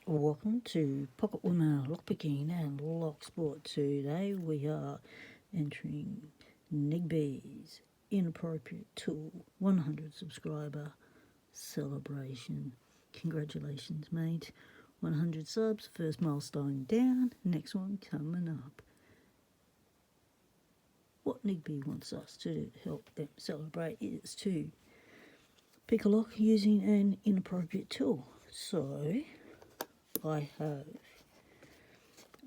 Welcome to Pocket Winner Lockpicking and Lock Sport. Today we are entering NIG BEE's Inappropriate Tool 100 subscriber celebration. Congratulations, mate. 100 subs, first milestone down, next one coming up. What NIG BEE wants us to help them celebrate is to pick a lock using an inappropriate tool. So I have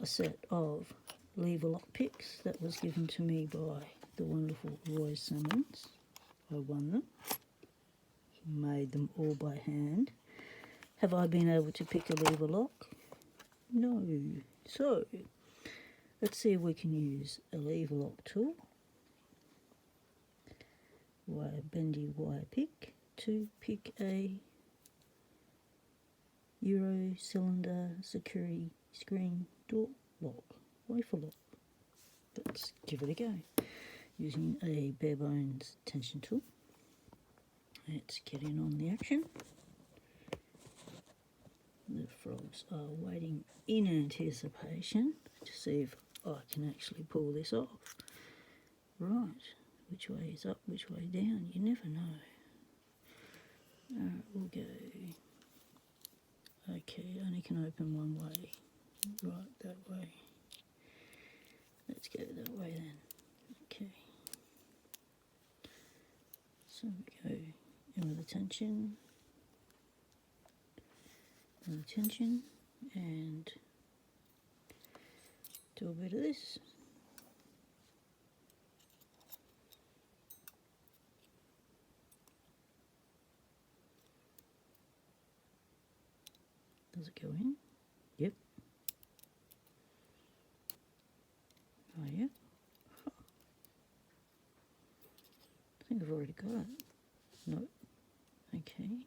a set of lever lock picks that was given to me by the wonderful Sammons. I won them. He made them all by hand. Have I been able to pick a lever lock? No. So let's see if we can use a lever lock tool. Bendy wire pick to pick a Euro cylinder security screen door lock, wafer lock. Let's give it a go. Using a bare bones tension tool. Let's get in on the action. The frogs are waiting in anticipation to see if I can actually pull this off. Right, which way is up, which way down? You never know. Alright, we'll go. Okay, only can open one way. Right, that way. Let's go that way then. Okay. So we go in with the tension. And the tension. And do a bit of this. Does it go in? Yep. Oh yeah. Huh. I think I've already got it. No. Okay.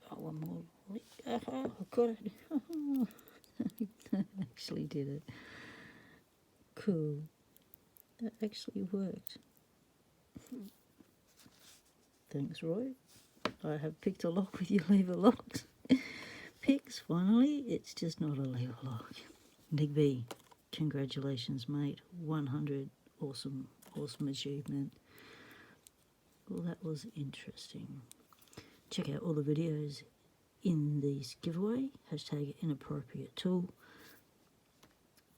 Oh, one more. Oh, I've got it. I actually did it. Cool. That actually worked. Thanks, Roy. I have picked a lock with your lever locks. Picks, finally. It's just not a lever lock. NIG BEE, congratulations, mate. 100. Awesome achievement. Well, that was interesting. Check out all the videos in this giveaway. Hashtag inappropriate tool.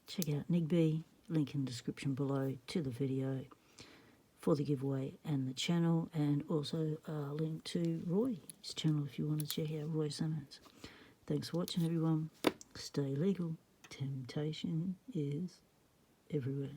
Check out NIG BEE. Link in the description below to the video for the giveaway and the channel, and also a link to Roy's channel if you want to check out Roy Sammons. Thanks for watching, everyone. Stay legal. Temptation is everywhere.